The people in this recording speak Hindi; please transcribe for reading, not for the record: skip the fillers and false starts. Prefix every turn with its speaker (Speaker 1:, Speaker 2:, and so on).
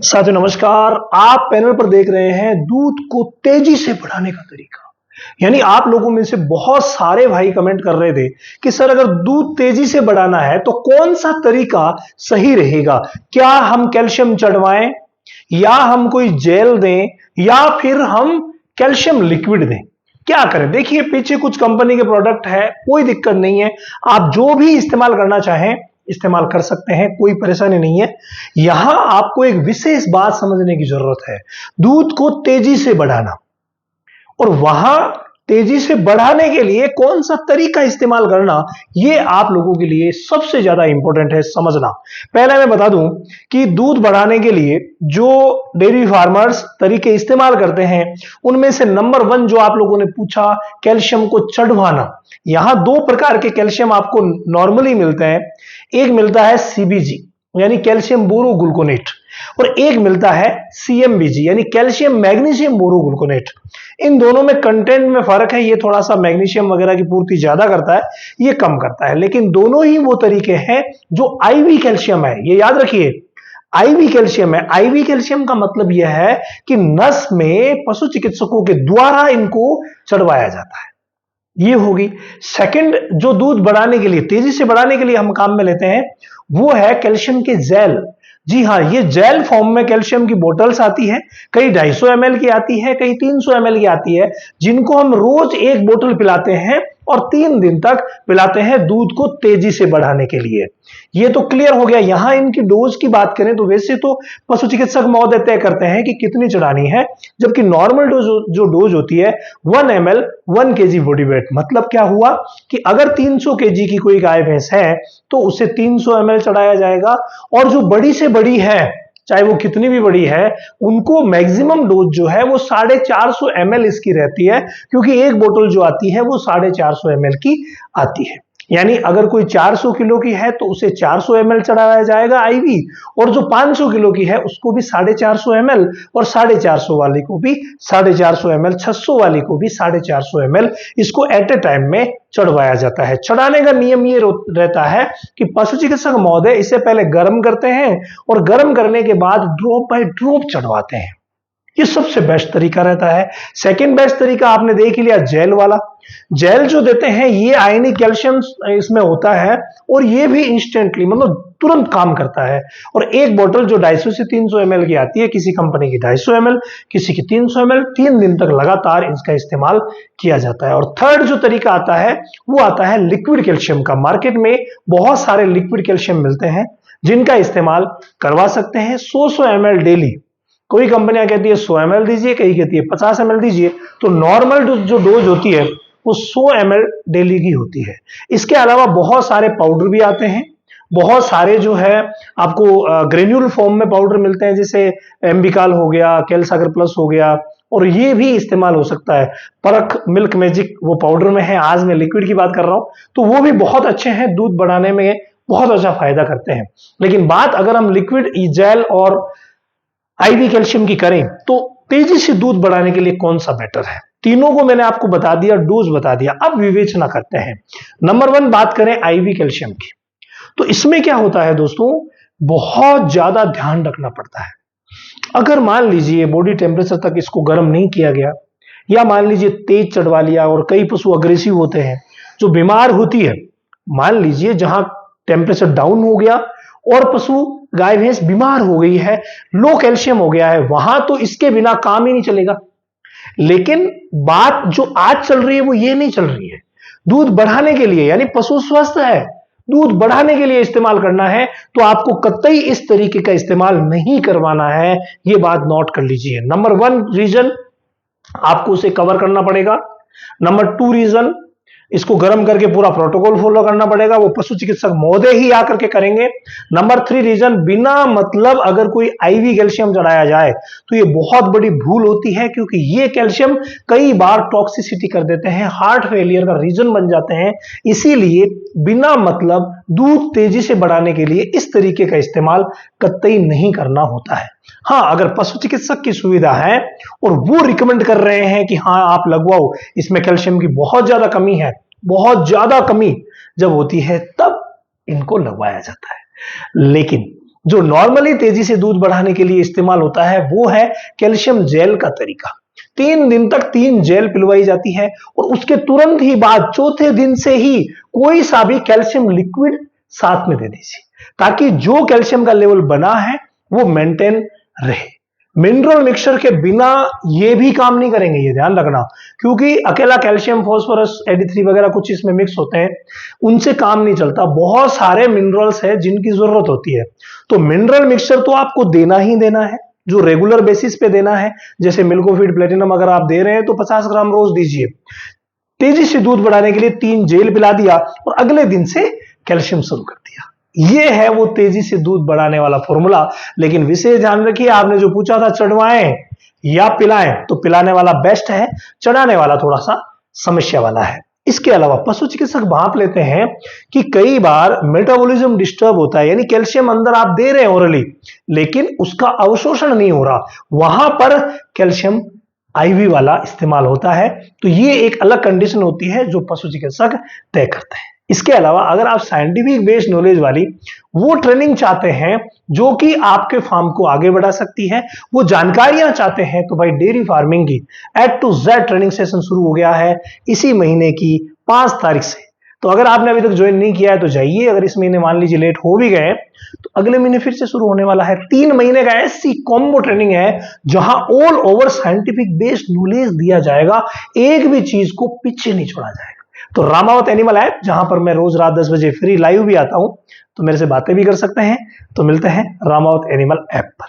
Speaker 1: साथियों नमस्कार। आप पैनल पर देख रहे हैं दूध को तेजी से बढ़ाने का तरीका। यानी आप लोगों में से बहुत सारे भाई कमेंट कर रहे थे कि सर अगर दूध तेजी से बढ़ाना है तो कौन सा तरीका सही रहेगा। क्या हम कैल्शियम चढ़वाएं या हम कोई जेल दें या फिर हम कैल्शियम लिक्विड दें, क्या करें। देखिए पीछे कुछ कंपनी के प्रोडक्ट है, कोई दिक्कत नहीं है, आप जो भी इस्तेमाल करना चाहें इस्तेमाल कर सकते हैं, कोई परेशानी नहीं है। यहां आपको एक विशेष बात समझने की जरूरत है, दूध को तेजी से बढ़ाना और वहां तेजी से बढ़ाने के लिए कौन सा तरीका इस्तेमाल करना, यह आप लोगों के लिए सबसे ज्यादा इंपॉर्टेंट है समझना। पहले मैं बता दूं कि दूध बढ़ाने के लिए जो डेयरी फार्मर्स तरीके इस्तेमाल करते हैं उनमें से नंबर 1 जो आप लोगों ने पूछा, कैल्शियम को चढ़वाना। यहां 2 प्रकार के कैल्शियम आपको नॉर्मली मिलते हैं। एक मिलता है सीबीजी यानी कैल्शियम बोरोग्लूकोनेट और एक मिलता है सीएमबीजी यानी कैल्शियम मैग्नीशियम बोरोग्लूकोनेट। इन दोनों में कंटेंट में फर्क है, ये थोड़ा सा मैग्नीशियम वगैरह की पूर्ति ज्यादा करता है, ये कम करता है, लेकिन दोनों ही वो तरीके हैं जो आईवी कैल्शियम है। ये याद रखिए आईवी कैल्शियम है। आईवी कैल्शियम का मतलब यह है कि नस में पशु चिकित्सकों के द्वारा इनको चढ़वाया जाता है। ये होगी। सेकंड जो दूध बढ़ाने के लिए, तेजी से बढ़ाने के लिए हम काम में लेते हैं वो है कैल्शियम के जेल। जी हां, ये जेल फॉर्म में कैल्शियम की बोतल्स आती है, कई 250 ml की आती है, कई 300 ml की आती है, जिनको हम रोज एक बोतल पिलाते हैं और 3 दिन तक पिलाते हैं दूध को तेजी से बढ़ाने के लिए। ये तो क्लियर हो गया। यहां इनकी डोज की बात करें तो वैसे तो पशु चिकित्सक महोदय तय करते हैं कि कितनी चढ़ानी है, जबकि नॉर्मल डोज जो डोज होती है 1 ml 1 kg बॉडी वेट। मतलब क्या हुआ कि अगर 300 kg की कोई गाय भैंस है तो उसे 300 ml चढ़ाया जाएगा, और जो बड़ी से बड़ी है चाहे वो कितनी भी बड़ी है उनको मैक्सिमम डोज जो है वो 450 ml इसकी रहती है, क्योंकि एक बोतल जो आती है वो 450 ml की आती है। यानी अगर कोई 400 किलो की है तो उसे 400 ml चढ़ाया जाएगा आईवी, और जो 500 किलो की है उसको भी 450 ml, और 450 वाली को भी 450 ml, 600 वाली को भी 450 ml, इसको एट ए टाइम में चढ़वाया जाता है। चढ़ाने का नियम ये रहता है कि पशु चिकित्सक महोदय इसे पहले गर्म करते हैं और गर्म करने के बाद ड्रॉप बाय ड्रॉप चढ़वाते हैं। ये सबसे बेस्ट तरीका रहता है। सेकंड बेस्ट तरीका आपने देख ही लिया, जेल वाला। जेल जो देते हैं ये आयनिक कैल्शियम इसमें होता है और ये भी इंस्टेंटली मतलब तुरंत काम करता है। और एक बोतल जो 250 से 300 ml की आती है, किसी कंपनी की 250 ml, किसी की 300 ml, 3 दिन तक लगातार इसका इस्तेमाल किया जाता है। और थर्ड जो तरीका आता है वो आता है लिक्विड कैल्शियम का। मार्केट में बहुत सारे लिक्विड कैल्शियम मिलते हैं जिनका इस्तेमाल करवा सकते हैं 100 ml डेली। कोई कंपनियां कहती है 100 ml दीजिए, कहीं कहती है 50 ml दीजिए। तो नॉर्मल जो डोज होती है वो 100 ml डेली की होती है। इसके अलावा बहुत सारे पाउडर भी आते हैं, बहुत सारे जो है आपको ग्रेन्यूल फॉर्म में पाउडर मिलते हैं, जैसे एम्बिकाल हो गया, कैल्सागर प्लस हो गया, और ये भी इस्तेमाल हो सकता है। परख मिल्क मैजिक वो पाउडर में है, आज मैं लिक्विड की बात कर रहा हूं, तो वो भी बहुत अच्छे हैं, दूध बढ़ाने में बहुत अच्छा फायदा करते हैं। लेकिन बात अगर हम लिक्विड, जेल और आईवी कैल्शियम की करें तो तेजी से दूध बढ़ाने के लिए कौन सा बेटर है, तीनों को मैंने आपको बता दिया, डोज बता दिया। अब विवेचना करते हैं। नंबर 1 बात करें आईवी कैल्शियम की, तो इसमें क्या होता है दोस्तों, बहुत ज्यादा ध्यान रखना पड़ता है। अगर मान लीजिए बॉडी टेम्परेचर तक इसको गर्म नहीं किया गया, या मान लीजिए तेज चढ़वा लिया, और कई पशु अग्रेसिव होते हैं जो बीमार होती है, मान लीजिए जहां टेम्परेचर डाउन हो गया और पशु गाय भैंस बीमार हो गई है, लो कैल्शियम हो गया है, वहां तो इसके बिना काम ही नहीं चलेगा। लेकिन बात जो आज चल रही है वो ये नहीं चल रही है। दूध बढ़ाने के लिए यानी पशु स्वस्थ है, दूध बढ़ाने के लिए इस्तेमाल करना है तो आपको कतई इस तरीके का इस्तेमाल नहीं करवाना है। ये बात नोट कर लीजिए। नंबर 1 रीजन, आपको उसे कवर करना पड़ेगा। नंबर 2 रीजन, इसको गर्म करके पूरा प्रोटोकॉल फॉलो करना पड़ेगा, वो पशु चिकित्सक महोदय ही आकर के करेंगे। नंबर 3 रीजन, बिना मतलब अगर कोई आईवी कैल्शियम चढ़ाया जाए तो ये बहुत बड़ी भूल होती है, क्योंकि ये कैल्शियम कई बार टॉक्सिसिटी कर देते हैं, हार्ट फेलियर का रीजन बन जाते हैं। इसीलिए बिना मतलब दूध तेजी से बढ़ाने के लिए इस तरीके का इस्तेमाल कतई नहीं करना होता है। हां, अगर पशु चिकित्सक की सुविधा है और वो रिकमेंड कर रहे हैं कि हां आप लगवाओ, इसमें कैल्शियम की बहुत ज्यादा कमी है, बहुत ज्यादा कमी जब होती है तब इनको लगवाया जाता है। लेकिन जो नॉर्मली तेजी से दूध बढ़ाने के लिए इस्तेमाल होता है वो है कैल्शियम जेल का तरीका। 3 दिन तक 3 जेल पिलवाई जाती है और उसके तुरंत ही बाद चौथे दिन से ही कोई सा भी कैल्शियम लिक्विड साथ में दे दीजिए, ताकि जो कैल्शियम का लेवल बना है वो मेंटेन रहे। मिनरल मिक्सचर के बिना ये भी काम नहीं करेंगे, ये ध्यान रखना, क्योंकि अकेला कैल्शियम, फास्फोरस, AD3 वगैरह कुछ इसमें मिक्स होते हैं, उनसे काम नहीं चलता। बहुत सारे मिनरल्स हैं जिनकी जरूरत होती है। तो मिनरल मिक्सचर तो आपको देना ही देना है, जो रेगुलर बेसिस पे देना है। जैसे मिल्कोफीड प्लेटिनम अगर आप दे रहे हैं तो 50 ग्राम रोज दीजिए। तेजी से दूध बढ़ाने के लिए 3 जेल पिला दिया और अगले दिन से कैल्शियम शुरू कर दिया। ये है वो तेजी से दूध बढ़ाने वाला फॉर्मूला। लेकिन विशेष ध्यान रखिए, आपने जो पूछा था चढ़वाएं या पिलाएं, तो पिलाने वाला बेस्ट है, चढ़ाने वाला थोड़ा सा समस्या वाला है। इसके अलावा पशु चिकित्सक भांप लेते हैं कि कई बार मेटाबॉलिज्म डिस्टर्ब होता है, यानी कैल्शियम अंदर आप दे रहे हैं ओरली, लेकिन उसका अवशोषण नहीं हो रहा, वहां पर कैल्शियम IV वाला इस्तेमाल होता है। तो ये एक अलग कंडीशन होती है जो पशु चिकित्सक तय करते हैं। इसके अलावा अगर आप साइंटिफिक बेस्ड नॉलेज वाली वो ट्रेनिंग चाहते हैं जो कि आपके फार्म को आगे बढ़ा सकती है, वो जानकारियां चाहते हैं, तो भाई डेयरी फार्मिंग की A to Z training session शुरू हो गया है इसी महीने की 5 तारीख से। तो अगर आपने अभी तक ज्वाइन नहीं किया है तो जाइए। अगर इस महीने मान लीजिए लेट हो भी गए तो अगले महीने फिर से शुरू होने वाला है। 3 महीने का ऐसी कॉम्बो ट्रेनिंग है जहां all over scientific based knowledge दिया जाएगा, एक भी चीज को पीछे नहीं छोड़ा जाएगा। तो रामावत एनिमल ऐप, जहां पर मैं रोज रात 10 बजे फ्री लाइव भी आता हूं, तो मेरे से बातें भी कर सकते हैं। तो मिलते हैं रामावत एनिमल ऐप पर।